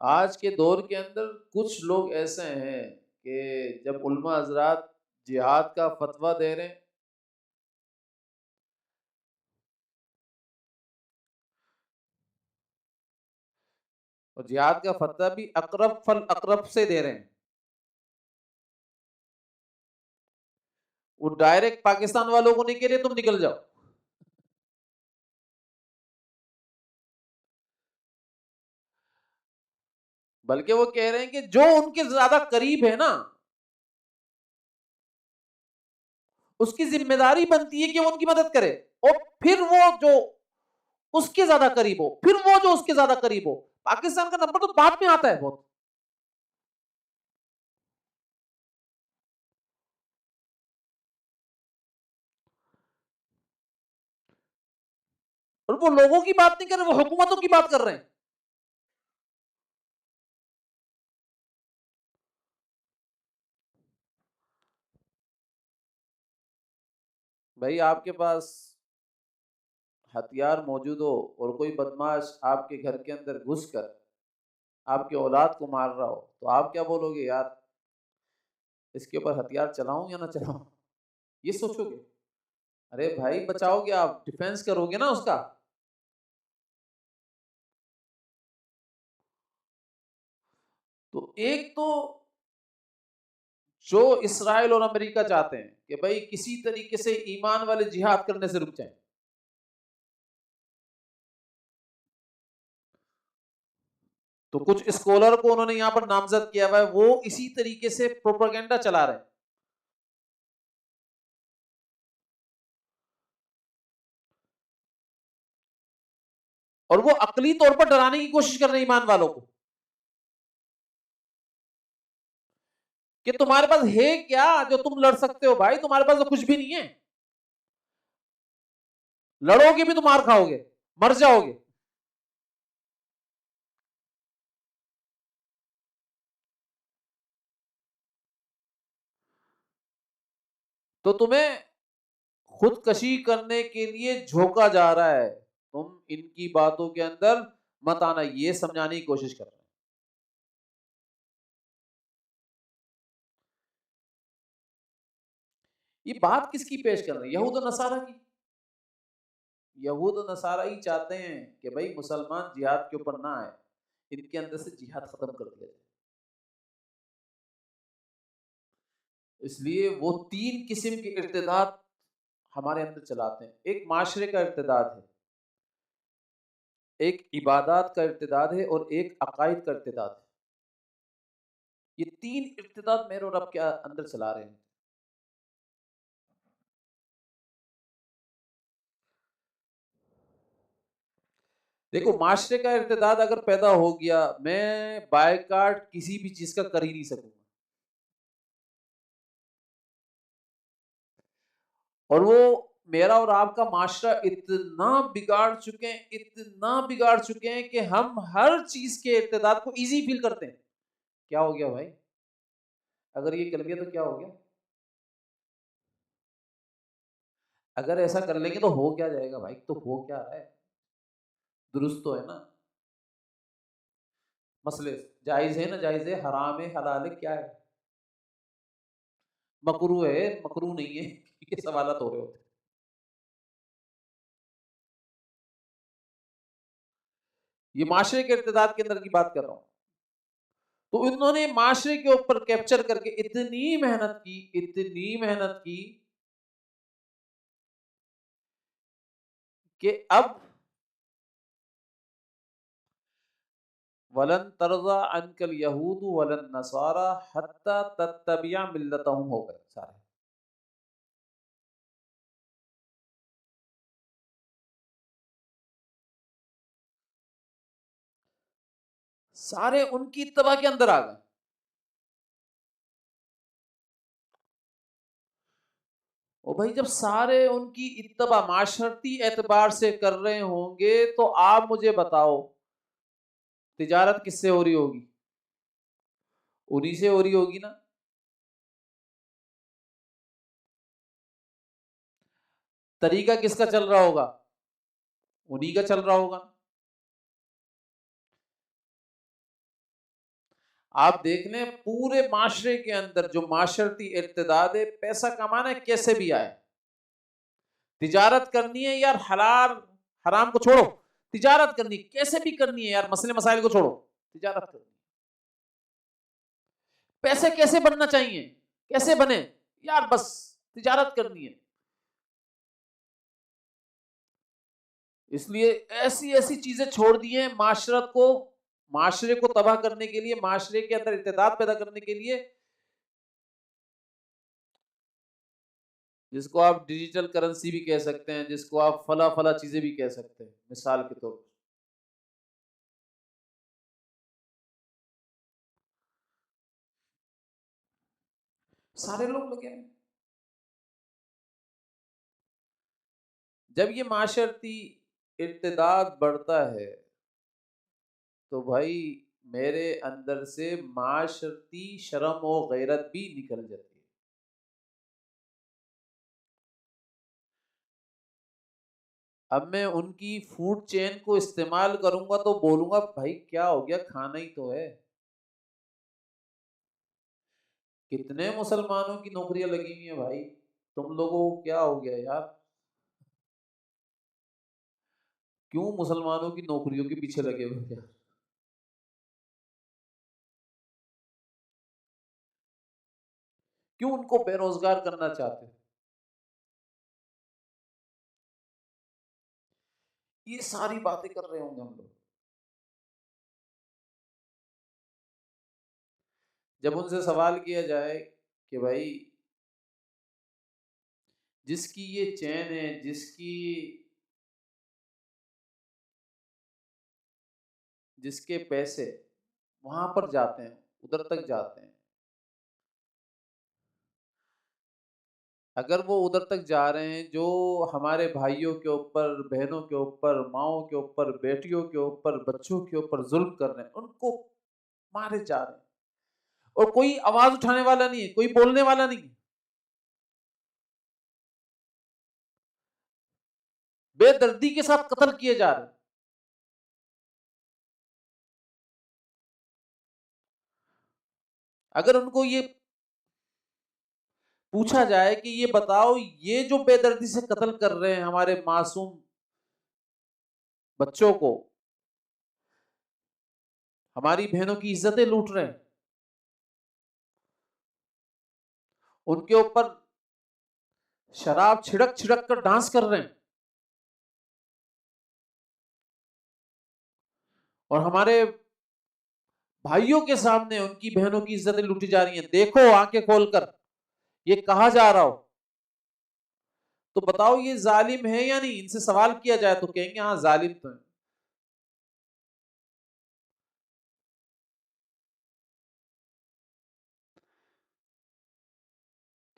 آج کے دور کے اندر کچھ لوگ ایسے ہیں کہ جب علماء حضرات جہاد کا فتویٰ دے رہے ہیں اور جہاد کا فتویٰ بھی اقرب فل اقرب سے دے رہے ہیں، وہ ڈائریکٹ پاکستان والوں کو نہیں کہہ رہے تم نکل جاؤ، بلکہ وہ کہہ رہے ہیں کہ جو ان کے زیادہ قریب ہے نا اس کی ذمہ داری بنتی ہے کہ وہ ان کی مدد کرے، اور پھر وہ جو اس کے زیادہ قریب ہو، پھر وہ جو اس کے زیادہ قریب ہو، پاکستان کا نمبر تو بعد میں آتا ہے بہت. اور وہ لوگوں کی بات نہیں کر رہے، وہ حکومتوں کی بات کر رہے ہیں. بھائی آپ کے پاس ہتھیار موجود ہو اور کوئی بدماش آپ کے گھر کے اندر گھس کر آپ کے اولاد کو مار رہا ہو تو آپ کیا بولو گے؟ یار اس کے اوپر ہتھیار چلاؤں یا نہ چلاؤں؟ یہ سوچو گے؟ ارے بھائی بچاؤ گے، آپ ڈیفینس کرو گے نا اس کا. تو ایک تو جو اسرائیل اور امریکہ چاہتے ہیں کہ بھائی کسی طریقے سے ایمان والے جہاد کرنے سے رک جائیں، تو کچھ اسکولر کو انہوں نے یہاں پر نامزد کیا ہوا ہے، وہ اسی طریقے سے پروپیگنڈا چلا رہے ہیں. اور وہ عقلی طور پر ڈرانے کی کوشش کر رہے ہیں ایمان والوں کو کہ تمہارے پاس ہے کیا جو تم لڑ سکتے ہو؟ بھائی تمہارے پاس تو کچھ بھی نہیں ہے، لڑو گے بھی تو مار کھاؤ گے، مر جاؤ گے. تو تمہیں خودکشی کرنے کے لیے جھونکا جا رہا ہے، تم ان کی باتوں کے اندر مت آنا، یہ سمجھانے کی کوشش کر رہے ہیں. یہ بات کس کی پیش کر رہے ہیں؟ یہود و نصارہ کی. یہود و نصارہ ہی چاہتے ہیں کہ بھائی مسلمان جہاد کے اوپر نہ آئے، ان کے اندر سے جہاد ختم کر دیا جائے. اس لیے وہ تین قسم کے ارتداد ہمارے اندر چلاتے ہیں. ایک معاشرے کا ارتداد ہے، ایک عبادات کا ارتداد ہے، اور ایک عقائد کا ارتداد ہے. یہ تین ارتداد میرے اور رب کے اندر چلا رہے ہیں. دیکھو معاشرے کا ارتداد اگر پیدا ہو گیا، میں بائیکاٹ کسی بھی چیز کا کر ہی نہیں سکوں گا. اور وہ میرا اور آپ کا معاشرہ اتنا بگاڑ چکے ہیں، اتنا بگاڑ چکے ہیں کہ ہم ہر چیز کے ارتداد کو ایزی فیل کرتے ہیں. کیا ہو گیا بھائی؟ اگر یہ کر لیا تو کیا ہو گیا؟ اگر ایسا کر لیں گے تو ہو کیا جائے گا بھائی؟ تو ہو کیا رہا ہے؟ درست تو ہے نا مسئلے؟ جائز ہے نا جائز ہے، حرام ہے حلال ہے، کیا ہے؟ مکروہ ہے مکروہ نہیں ہے؟ یہ سوالات ہو رہے ہوتے ہیں. یہ معاشرے کے ارتداد کے اندر کی بات کر رہا ہوں. تو انہوں نے معاشرے کے اوپر کیپچر کر کے اتنی محنت کی، اتنی محنت کی کہ اب وَلَن تَرْضَىٰ عَنْكَ الْيَهُودُ وَلَا النَّصَارَىٰ حَتَّىٰ تَتَّبِعَ مِلَّتَهُمْ ہو گئے سارے. سارے ان کی اتباع کے اندر آ گئے. اور بھائی جب سارے ان کی اتباع معاشرتی اعتبار سے کر رہے ہوں گے تو آپ مجھے بتاؤ تجارت کس سے ہو رہی ہوگی؟ انہی سے ہو رہی ہوگی نا. طریقہ کس کا چل رہا ہوگا؟ انہی کا چل رہا ہوگا. آپ دیکھ لیں پورے معاشرے کے اندر جو معاشرتی ارتداد ہے، پیسہ کمانا ہے کیسے بھی آئے، تجارت کرنی ہے یار، حلال حرام کو چھوڑو، تجارت کرنی کیسے بھی کرنی ہے یار، مسئلے مسائل کو چھوڑو، تجارت کرنی، پیسے کیسے بننا چاہیے، کیسے بنے یار، بس تجارت کرنی ہے۔ اس لیے ایسی ایسی چیزیں چھوڑ دی ہیں معاشرے کو تباہ کرنے کے لیے، معاشرے کے اندر ارتداد پیدا کرنے کے لیے، جس کو آپ ڈیجیٹل کرنسی بھی کہہ سکتے ہیں، جس کو آپ فلاں فلاں چیزیں بھی کہہ سکتے ہیں، مثال کے طور پر سارے لوگ لگے ہیں۔ جب یہ معاشرتی ارتداد بڑھتا ہے تو بھائی میرے اندر سے معاشرتی شرم و غیرت بھی نکل جاتی ہے۔ اب میں ان کی فوڈ چین کو استعمال کروں گا تو بولوں گا بھائی کیا ہو گیا، کھانا ہی تو ہے۔ کتنے مسلمانوں کی نوکریاں لگی ہوئی ہیں بھائی، تم لوگوں کو کیا ہو گیا یار، کیوں مسلمانوں کی نوکریوں کے پیچھے لگے ہوئے ہیں؟ کیوں ان کو بے روزگار کرنا چاہتے ہیں؟ یہ ساری باتیں کر رہے ہوں گے ہم لوگ۔ جب ان سے سوال کیا جائے کہ بھائی جس کی یہ چین ہے، جس کے پیسے وہاں پر جاتے ہیں، ادھر تک جاتے ہیں، اگر وہ ادھر تک جا رہے ہیں جو ہمارے بھائیوں کے اوپر، بہنوں کے اوپر، ماؤں کے اوپر، بیٹیوں کے اوپر، بچوں کے اوپر ظلم کر رہے ہیں، ان کو مارے جا رہے ہیں، اور کوئی آواز اٹھانے والا نہیں ہے، کوئی بولنے والا نہیں ہے، بے دردی کے ساتھ قتل کیے جا رہے ہیں۔ اگر ان کو یہ پوچھا جائے کہ یہ بتاؤ یہ جو بے دردی سے قتل کر رہے ہیں ہمارے معصوم بچوں کو، ہماری بہنوں کی عزتیں لوٹ رہے ہیں، ان کے اوپر شراب چھڑک چھڑک کر ڈانس کر رہے ہیں، اور ہمارے بھائیوں کے سامنے ان کی بہنوں کی عزتیں لوٹی جا رہی ہیں، دیکھو آنکھیں کھول کر یہ کہا جا رہا ہو، تو بتاؤ یہ ظالم ہے یا نہیں؟ ان سے سوال کیا جائے تو کہیں گے ہاں ظالم تو ہے۔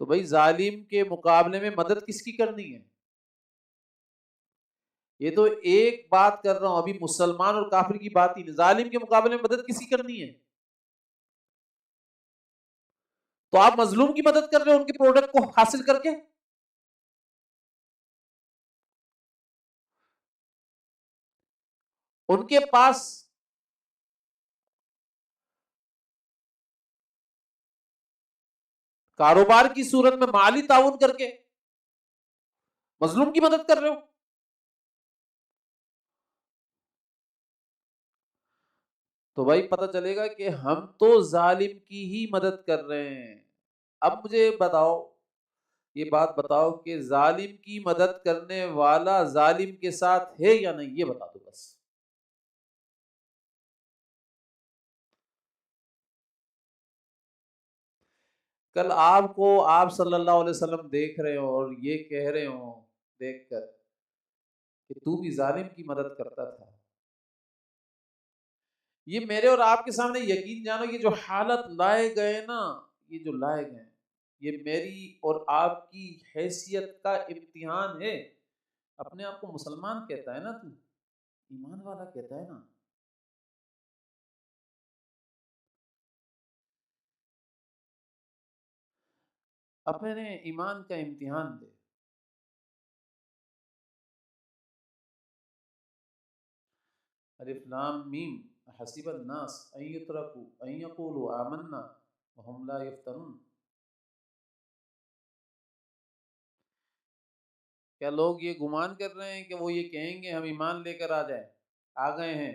تو بھائی ظالم کے مقابلے میں مدد کس کی کرنی ہے؟ یہ تو ایک بات کر رہا ہوں ابھی، مسلمان اور کافر کی بات ہی نہیں، ظالم کے مقابلے میں مدد کس کی کرنی ہے؟ تو آپ مظلوم کی مدد کر رہے ہو ان کے پروڈکٹ کو حاصل کر کے۔ ان کے پاس کاروبار کی صورت میں مالی تعاون کر کے مظلوم کی مدد کر رہے ہو۔ تو بھائی پتہ چلے گا کہ ہم تو ظالم کی ہی مدد کر رہے ہیں۔ اب مجھے بتاؤ، یہ بات بتاؤ کہ ظالم کی مدد کرنے والا ظالم کے ساتھ ہے یا نہیں، یہ بتا دو بس۔ کل آپ کو آپ صلی اللہ علیہ وسلم دیکھ رہے ہو اور یہ کہہ رہے ہو دیکھ کر کہ تو بھی ظالم کی مدد کرتا تھا، یہ میرے اور آپ کے سامنے یقین جانو یہ جو حالت لائے گئے نا، یہ جو لائے گئے یہ میری اور آپ کی حیثیت کا امتحان ہے۔ اپنے آپ کو مسلمان کہتا ہے نا، تو ایمان والا کہتا ہے نا، اپنے ایمان کا امتحان دے۔ الف لام میم، حسب الناس ان يتركوا ان يقولوا آمنا وهم لا يفتنون. کیا لوگ یہ گمان کر رہے ہیں کہ وہ یہ کہیں گے ہم ایمان لے کر آ گئے ہیں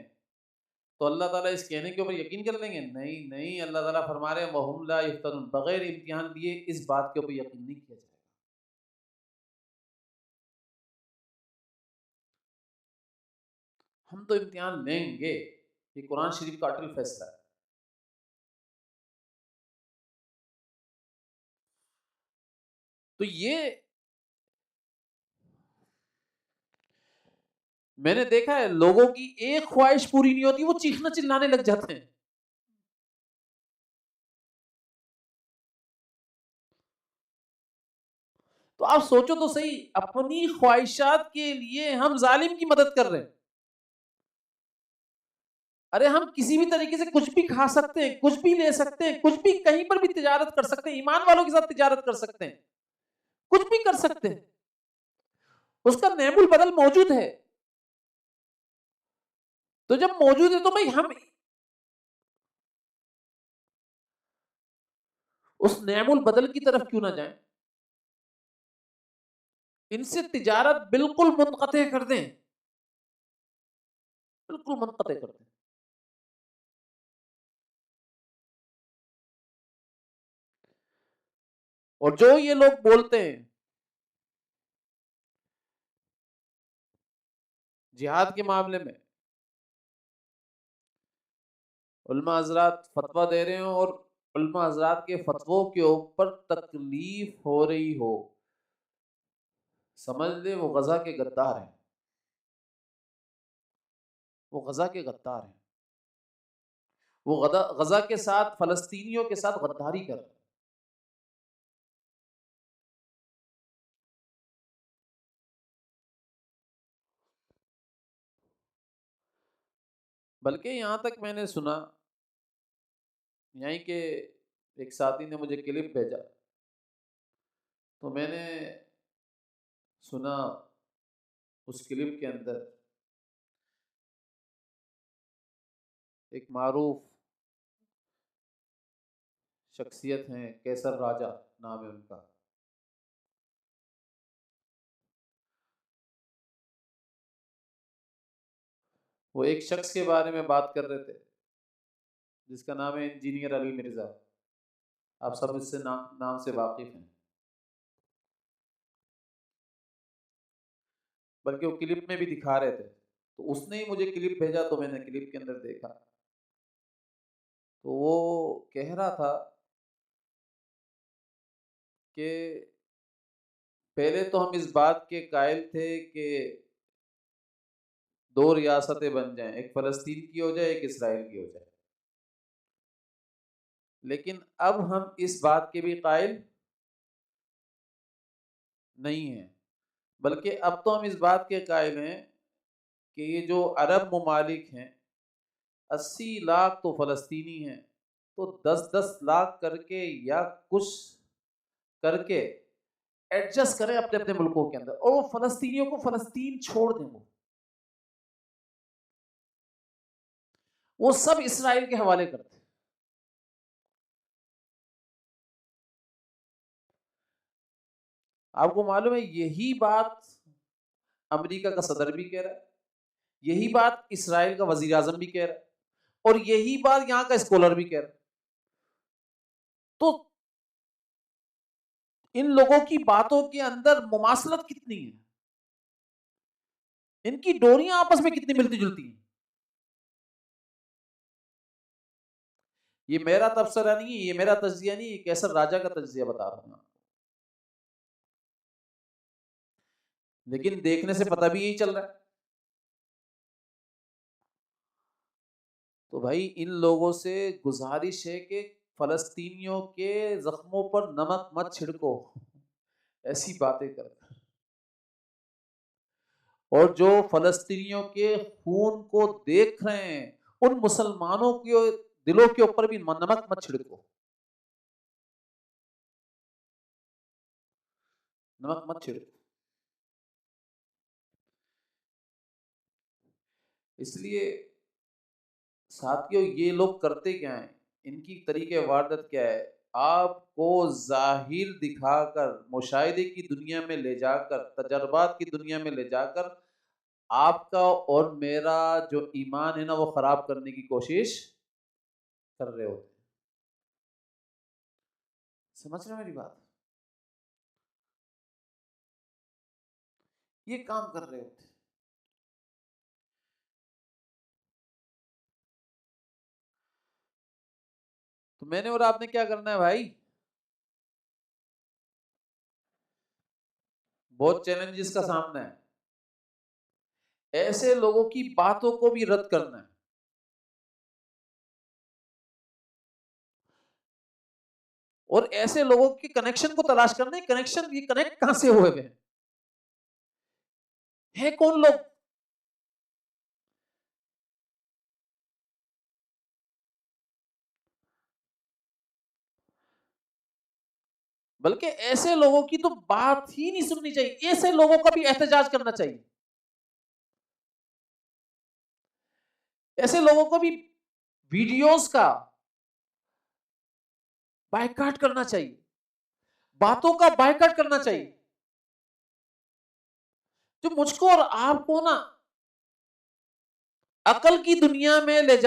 تو اللہ تعالیٰ اس کہنے کے اوپر یقین کر لیں گے؟ نہیں نہیں، اللہ تعالیٰ فرما رہے ہیں وَهُمْ لَا يَفْتَنُونَ، بغیر امتحان لیے اس بات کے اوپر یقین نہیں کیا جائے گا. ہم تو امتحان لیں گے، یہ قرآن شریف کا اٹل فیصلہ ہے. تو یہ میں نے دیکھا ہے لوگوں کی ایک خواہش پوری نہیں ہوتی، وہ چیخنا چلانے لگ جاتے ہیں. تو آپ سوچو تو صحیح، اپنی خواہشات کے لیے ہم ظالم کی مدد کر رہے ہیں. ارے ہم کسی بھی طریقے سے کچھ بھی کھا سکتے ہیں، کچھ بھی لے سکتے ہیں، کچھ بھی کہیں پر بھی تجارت کر سکتے ہیں، ایمان والوں کے ساتھ تجارت کر سکتے ہیں، کچھ بھی کر سکتے ہیں. اس کا نعم البدل موجود ہے. تو جب موجود ہے تو بھائی ہم اس نعم البدل کی طرف کیوں نہ جائیں؟ ان سے تجارت بالکل منقطع کر دیں، بالکل منقطع کر دیں. اور جو یہ لوگ بولتے ہیں جہاد کے معاملے میں، علماء حضرات فتویٰ دے رہے ہوں اور علماء حضرات کے فتووں کے اوپر تکلیف ہو رہی ہو، سمجھ لے وہ غزہ کے غدار ہیں، وہ غزہ کے غدار ہیں، وہ غزہ کے ساتھ فلسطینیوں کے ساتھ غداری کر رہے ہیں. بلکہ یہاں تک میں نے سنا، یہیں کہ ایک ساتھی نے مجھے کلپ بھیجا تو میں نے سنا اس کلپ کے اندر ایک معروف شخصیت ہیں، کیسر راجہ نام ہے ان کا. وہ ایک شخص کے بارے میں بات کر رہے تھے جس کا نام ہے انجینئر علی مرزا. آپ سب اس سے نام سے واقف ہیں، بلکہ وہ کلپ میں بھی دکھا رہے تھے. تو اس نے ہی مجھے کلپ بھیجا تو میں نے کلپ کے اندر دیکھا تو وہ کہہ رہا تھا کہ پہلے تو ہم اس بات کے قائل تھے کہ دو ریاستیں بن جائیں، ایک فلسطین کی ہو جائے، ایک اسرائیل کی ہو جائے. لیکن اب ہم اس بات کے بھی قائل نہیں ہیں، بلکہ اب تو ہم اس بات کے قائل ہیں کہ یہ جو عرب ممالک ہیں 80 لاکھ تو فلسطینی ہیں، تو 10-10 لاکھ کر کے یا کچھ کر کے ایڈجسٹ کریں اپنے اپنے ملکوں کے اندر، اور وہ فلسطینیوں کو فلسطین چھوڑ دیں. وہ سب اسرائیل کے حوالے کرتے ہیں. آپ کو معلوم ہے یہی بات امریکہ کا صدر بھی کہہ رہا ہے، یہی بات اسرائیل کا وزیر اعظم بھی کہہ رہا ہے، اور یہی بات یہاں کا اسکالر بھی کہہ رہا ہے. تو ان لوگوں کی باتوں کے اندر مماثلت کتنی ہے، ان کی ڈوریاں آپس میں کتنی ملتی جلتی ہیں. یہ میرا تبصرہ نہیں ہے، یہ میرا تجزیہ نہیں، یہ کیسر راجہ کا تجزیہ بتا رہا ہوں. لیکن دیکھنے سے پتہ بھی یہی چل رہا ہے. تو بھائی ان لوگوں سے گزارش ہے کہ فلسطینیوں کے زخموں پر نمک مت چھڑکو ایسی باتیں کر. اور جو فلسطینیوں کے خون کو دیکھ رہے ہیں ان مسلمانوں کے دلوں کے اوپر بھی نمک مت چھڑکو، نمک مت چھڑکو. اس لیے ساتھیوں یہ لوگ کرتے کیا ہیں، ان کی طریقہ واردت کیا ہے، آپ کو ظاہر دکھا کر، مشاہدے کی دنیا میں لے جا کر، تجربات کی دنیا میں لے جا کر آپ کا اور میرا جو ایمان ہے نا وہ خراب کرنے کی کوشش کر رہے ہوتے ہیں۔ سمجھ رہے ہیں میری بات؟ یہ کام کر رہے ہوتے ہیں۔ تو میں نے اور آپ نے کیا کرنا ہے بھائی؟ بہت چیلنجز کا سامنا ہے، ایسے لوگوں کی باتوں کو بھی رد کرنا ہے، اور ایسے لوگوں کے کنیکشن کو تلاش کرنا ہے، کنیکشن یہ کنیکٹ کہاں سے ہوئے ہوئے ہیں کون لوگ؟ بلکہ ایسے لوگوں کی تو بات ہی نہیں سننی چاہیے، ایسے لوگوں کا بھی احتجاج کرنا چاہیے، ایسے لوگوں کو بھی ویڈیوز کا بائیکاٹ کرنا چاہیے، باتوں کا بائیکاٹ کرنا چاہیے، جو مجھ کو اور آپ کو نا عقل کی دنیا میں لے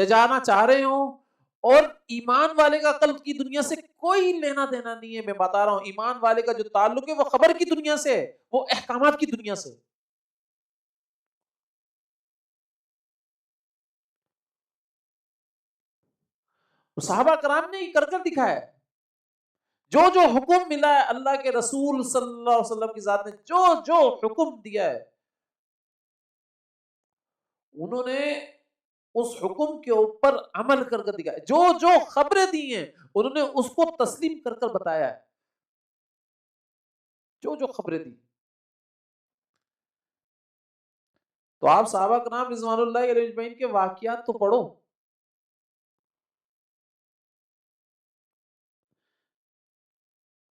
جانا چاہ رہے ہوں، اور ایمان والے کا عقل کی دنیا سے کوئی لینا دینا نہیں ہے۔ میں بتا رہا ہوں، ایمان والے کا جو تعلق ہے وہ خبر کی دنیا سے ہے، وہ احکامات کی دنیا سے۔ صحابہ کرام نے یہ کر کر دکھایا ہے، جو جو حکم ملا ہے اللہ کے رسول صلی اللہ علیہ وسلم کی ذات نے جو جو حکم دیا ہے، انہوں نے اس حکم کے اوپر عمل کر کر دکھایا، جو جو خبریں دی ہیں انہوں نے اس کو تسلیم کر کر بتایا ہے، جو جو خبریں دی۔ تو آپ صحابہ کرام رضوان اللہ علیہ اجمعین کے واقعات تو پڑھو،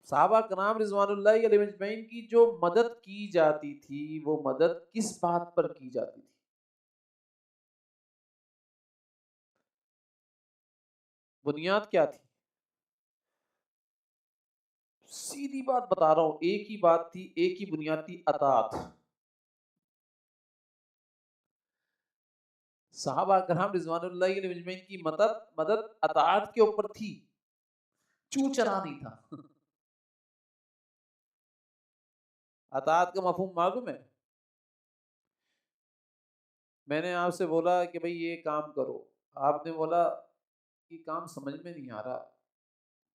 صحابہ کرام رضوان اللہ علیہ اجمعین کی جو مدد کی جاتی تھی وہ مدد کس بات پر کی جاتی تھی؟ بنیاد کیا تھی؟ سیدھی بات بتا رہا ہوں، ایک ہی بات تھی، ایک ہی بنیاد تھی، اطاعت۔ صحابہ کرام رضوان اللہ علیہ اجمعین کی مدد اطاعت کے اوپر تھی، چو چرا نہیں تھا۔ اطاعت کا مفہوم معلوم ہے؟ میں نے آپ سے بولا کہ بھئی یہ کام کرو، آپ نے بولا یہ کام سمجھ میں نہیں آ رہا،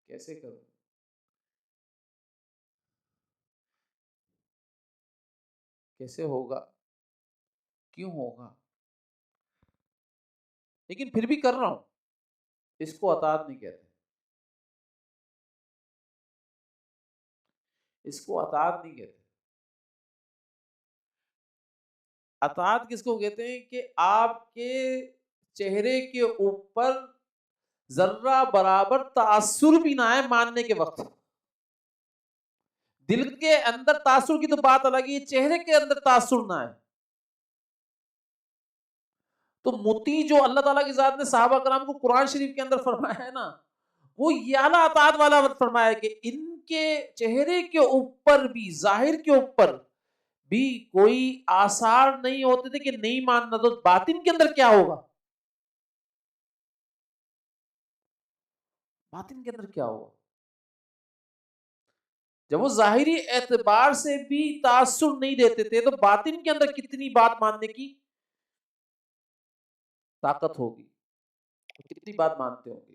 کیسے کروں؟ کیسے ہوگا؟ کیوں ہوگا؟ لیکن پھر بھی کر رہا ہوں، اس کو اطاعت نہیں کہتے، اس کو اطاعت نہیں کہتے۔ اطاعت کس کو کہتے ہیں کہ آپ کے چہرے کے اوپر ذرہ برابر تاثر بھی نہ آئے ماننے کے وقت، دل کے اندر تاثر کی تو بات الگ ہے، چہرے کے اندر تاثر نہ آئے۔ تو متی جو اللہ تعالیٰ کی ذات نے صحابہ کرام کو قرآن شریف کے اندر فرمایا ہے نا، وہ یہ اعلیٰ اطاعت والا فرمایا ہے کہ ان کے چہرے کے اوپر بھی، ظاہر کے اوپر بھی کوئی آثار نہیں ہوتے تھے کہ نہیں ماننا، تو باطن کے اندر کیا ہوگا؟ باطن کے اندر کیا ہوگا؟ جب وہ ظاہری اعتبار سے بھی تاثر نہیں دیتے تھے تو باطن کے اندر کتنی بات ماننے کی طاقت ہوگی، کتنی بات مانتے ہوں گے۔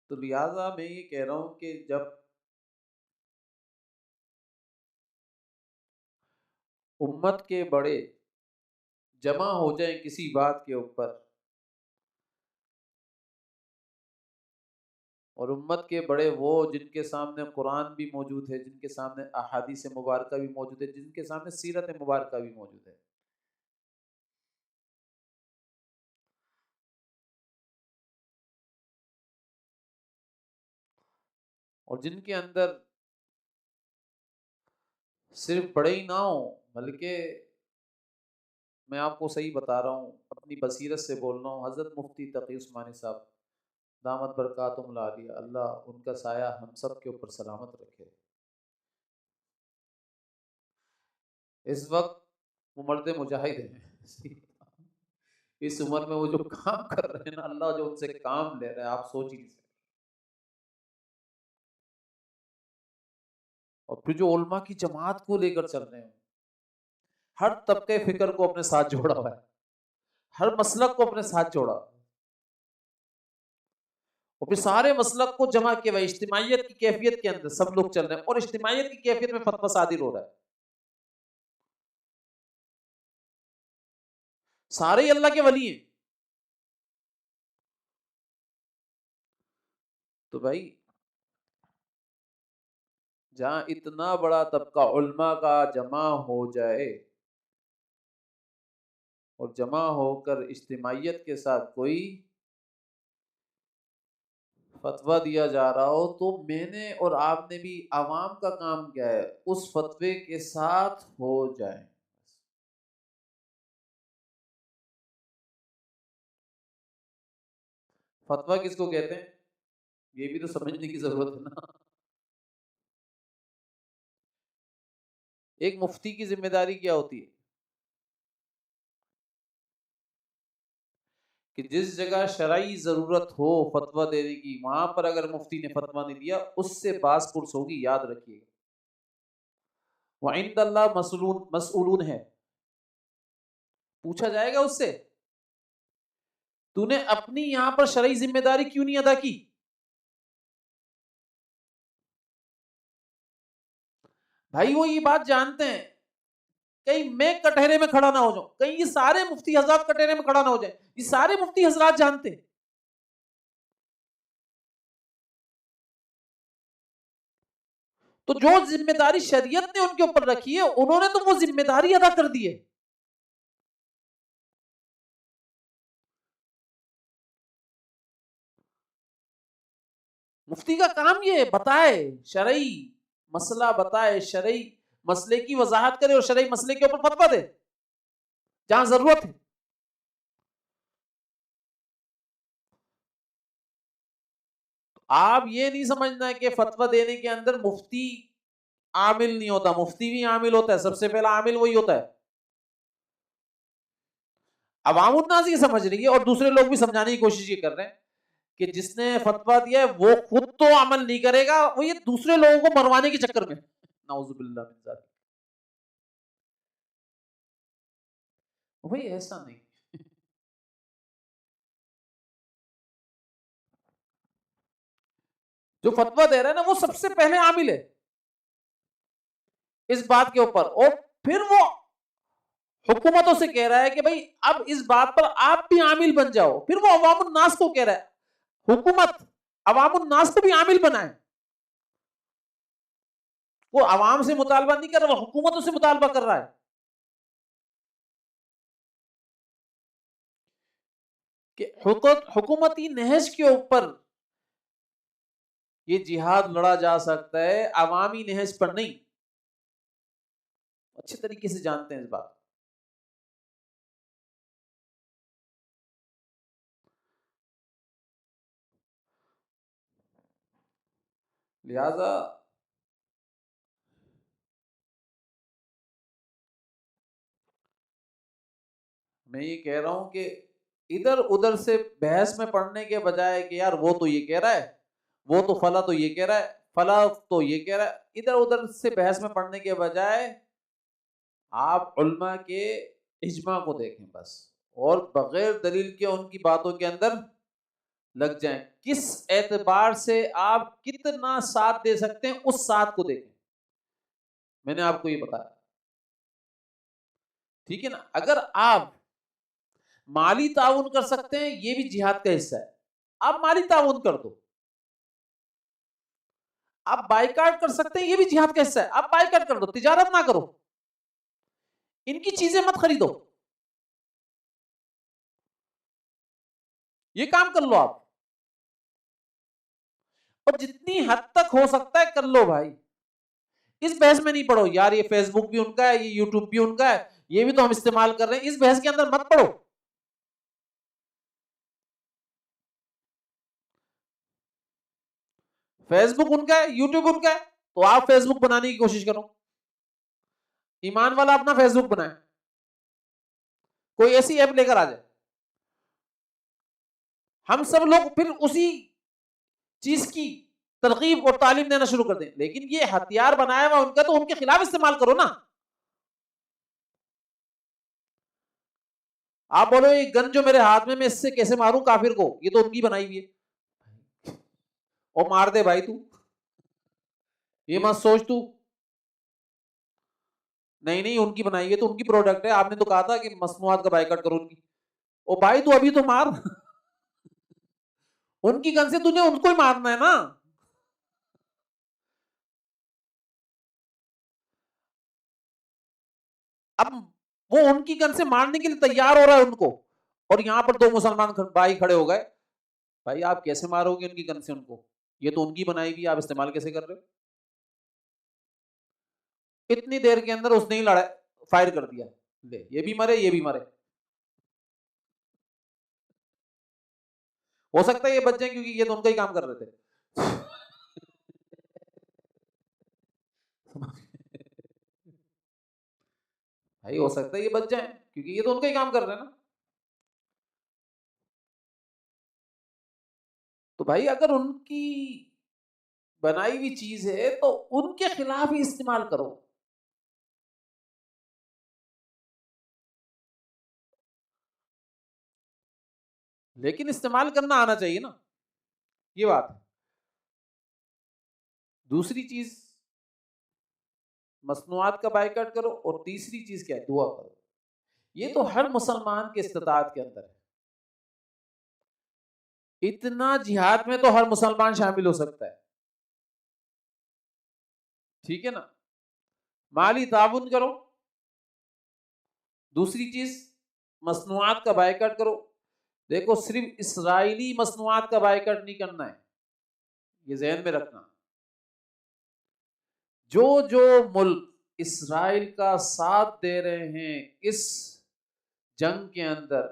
تو لہٰذا میں یہ کہہ رہا ہوں کہ جب امت کے بڑے جمع ہو جائیں کسی بات کے اوپر، اور امت کے بڑے وہ جن کے سامنے قرآن بھی موجود ہے، جن کے سامنے احادیث مبارکہ بھی موجود ہے، جن کے سامنے سیرت مبارکہ بھی موجود ہے، اور جن کے اندر صرف بڑے ہی نہ ہوں، بلکہ میں آپ کو صحیح بتا رہا ہوں، اپنی بصیرت سے بول رہا ہوں، حضرت مفتی تقی عثمانی صاحب دامت برکاتہم العالیہ، اللہ ان کا سایہ ہم سب کے اوپر سلامت رکھے، اس وقت وہ مرد مجاہد ہیں، اس عمر میں وہ جو کام کر رہے ہیں نا، اللہ جو ان سے کام لے رہا ہے آپ سوچ ہی نہیں سکتے۔ اور پھر جو علماء کی جماعت کو لے کر چل رہے ہیں، ہر طبقے فکر کو اپنے ساتھ جوڑا ہوا ہے، ہر مسلک کو اپنے ساتھ جوڑا، اور پھر سارے مسلک کو جمع کیا ہوا اجتماعیت کی کیفیت کے اندر سب لوگ چل رہے ہیں، اور اجتماعیت کی کیفیت میں فتویٰ صادر ہو رہا ہے، سارے ہی اللہ کے ولی ہیں۔ تو بھائی جہاں اتنا بڑا طبقہ علماء کا جمع ہو جائے اور جمع ہو کر اجتماعیت کے ساتھ کوئی فتویٰ دیا جا رہا ہو، تو میں نے اور آپ نے بھی عوام کا کام کیا ہے، اس فتوے کے ساتھ ہو جائیں۔ فتویٰ کس کو کہتے ہیں، یہ بھی تو سمجھنے کی ضرورت ہے نا۔ ایک مفتی کی ذمہ داری کیا ہوتی ہے کہ جس جگہ شرعی ضرورت ہو فتویٰ دینے کی، وہاں پر اگر مفتی نے فتویٰ نہیں دیا اس سے باز پرس ہوگی، یاد رکھیے گا۔ وعند اللہ مسئولون ہے، پوچھا جائے گا اس سے تو نے اپنی یہاں پر شرعی ذمہ داری کیوں نہیں ادا کی۔ بھائی وہ یہ بات جانتے ہیں، کہیں میں کٹہرے میں کھڑا نہ ہو جاؤں، کہیں یہ سارے مفتی حضرات کٹہرے میں کھڑا نہ ہو جائیں، یہ سارے مفتی حضرات جانتے ہیں۔ تو جو ذمہ داری شریعت نے ان کے اوپر رکھی ہے انہوں نے تو وہ ذمہ داری ادا کر دی ہے۔ مفتی کا کام یہ بتائے، شرعی مسئلہ بتائے، شرعی مسئلے کی وضاحت کرے اور شرعی مسئلے کے اوپر فتویٰ دے جہاں ضرورت ہے۔ آپ یہ نہیں سمجھنا کہ فتویٰ دینے کے اندر مفتی عامل نہیں ہوتا، مفتی بھی عامل ہوتا ہے، سب سے پہلا عامل وہی ہوتا ہے۔ عوام الناس یہ سمجھ رہی ہے اور دوسرے لوگ بھی سمجھانے کی کوشش یہ کر رہے ہیں کہ جس نے فتویٰ دیا ہے وہ خود تو عمل نہیں کرے گا، وہ یہ دوسرے لوگوں کو مروانے کے چکر میں، نعوذ باللہ من ذالک۔ بھئی ایسا نہیں، جو فتویٰ دے رہا ہے نا وہ سب سے پہلے عامل ہے اس بات کے اوپر، اور پھر وہ حکومتوں سے کہہ رہا ہے کہ بھئی اب اس بات پر آپ بھی عامل بن جاؤ، پھر وہ عوام الناس کو کہہ رہا ہے حکومت عوام الناس کو بھی عامل بنائے، وہ عوام سے مطالبہ نہیں کر رہا، وہ حکومتوں سے مطالبہ کر رہا ہے کہ حکومتی نہج کے اوپر یہ جہاد لڑا جا سکتا ہے، عوامی نہج پر نہیں۔ اچھے طریقے سے جانتے ہیں اس بات۔ لہذا میں یہ کہہ رہا ہوں کہ ادھر ادھر سے بحث میں پڑھنے کے بجائے کہ یار وہ تو یہ کہہ رہا ہے، وہ تو فلاں تو یہ کہہ رہا ہے، فلاں تو یہ کہہ رہا ہے، ادھر ادھر سے بحث میں پڑھنے کے بجائے آپ علماء کے اجماع کو دیکھیں بس، اور بغیر دلیل کے ان کی باتوں کے اندر لگ جائیں، کس اعتبار سے آپ کتنا ساتھ دے سکتے ہیں اس ساتھ کو دیکھیں۔ میں نے آپ کو یہ بتایا، ٹھیک ہے نا؟ اگر آپ مالی تعاون کر سکتے ہیں یہ بھی جہاد کا حصہ ہے، آپ مالی تعاون کر دو۔ آپ بائیکاٹ کر سکتے ہیں یہ بھی جہاد کا حصہ ہے، آپ بائیکاٹ کر دو، تجارت نہ کرو، ان کی چیزیں مت خریدو، یہ کام کر لو آپ، اور جتنی حد تک ہو سکتا ہے کر لو بھائی۔ اس بحث میں نہیں پڑھو یار یہ فیس بک بھی ان کا ہے، یہ یوٹیوب بھی ان کا ہے، یہ بھی تو ہم استعمال کر رہے ہیں، اس بحث کے اندر مت پڑھو. فیس بک ان کا ہے، یوٹیوب ان کا ہے، تو آپ فیس بک بنانے کی کوشش کرو. ایمان والا اپنا فیس بک بنائے، کوئی ایسی ایپ لے کر آ جائے. ہم سب لوگ پھر اسی چیز کی ترغیب اور تعلیم دینا شروع کر دیں. لیکن یہ ہتھیار بنایا ہوا ان کا، تو ان کے خلاف استعمال کرو نا. آپ بولو یہ گن جو میرے ہاتھ میں اس سے کیسے ماروں کافر کو، یہ تو ان کی بنائی ہوئی ہے. اور مار دے بھائی تو، یہ مت سوچ تو نہیں نہیں ان کی بنائی ہے تو ان کی پروڈکٹ ہے. آپ نے تو کہا تھا کہ مصنوعات کا بائیکاٹ کرو ان کی. او بھائی تو ابھی تو مار ان کی گن سے تجھے ان کو ہی مارنا ہے نا. اب وہ ان کی گن سے مارنے کے لیے تیار ہو رہا ہے ان کو، اور یہاں پر دو مسلمان بھائی کھڑے ہو گئے. بھائی آپ کیسے مارو گے ان کی گن سے ان کو، یہ تو ان کی بنائی ہوئی، آپ استعمال کیسے کر رہے ہو. اتنی دیر کے اندر اس نے ہی لڑا فائر کر دیا، لے یہ بھی مرے یہ بھی مرے. ہو سکتا ہے یہ بچ جائیں کیونکہ یہ تو ان کا ہی کام کر رہے تھے. بھائی ہو سکتا ہے یہ بچ جائیں کیونکہ یہ تو ان کا ہی کام کر رہے ہیں نا. تو بھائی اگر ان کی بنائی ہوئی چیز ہے تو ان کے خلاف ہی استعمال کرو. لیکن استعمال کرنا آنا چاہیے نا، یہ بات ہے. دوسری چیز مصنوعات کا بائیکاٹ کرو، اور تیسری چیز کیا ہے، دعا کرو. یہ تو ہر مسلمان کے استطاعت کے اندر ہے. اتنا جہاد میں تو ہر مسلمان شامل ہو سکتا ہے، ٹھیک ہے نا. مالی تعاون کرو. دوسری چیز مصنوعات کا بائیکاٹ کرو. دیکھو صرف اسرائیلی مصنوعات کا بائیکاٹ نہیں کرنا ہے، یہ ذہن میں رکھنا. جو جو ملک اسرائیل کا ساتھ دے رہے ہیں اس جنگ کے اندر،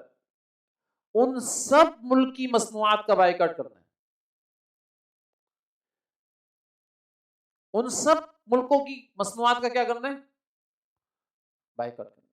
ان سب ملک کی مصنوعات کا بائیکاٹ کرنا ہے. ان سب ملکوں کی مصنوعات کا کیا کرنا ہے، بائیکاٹ کرنا ہے.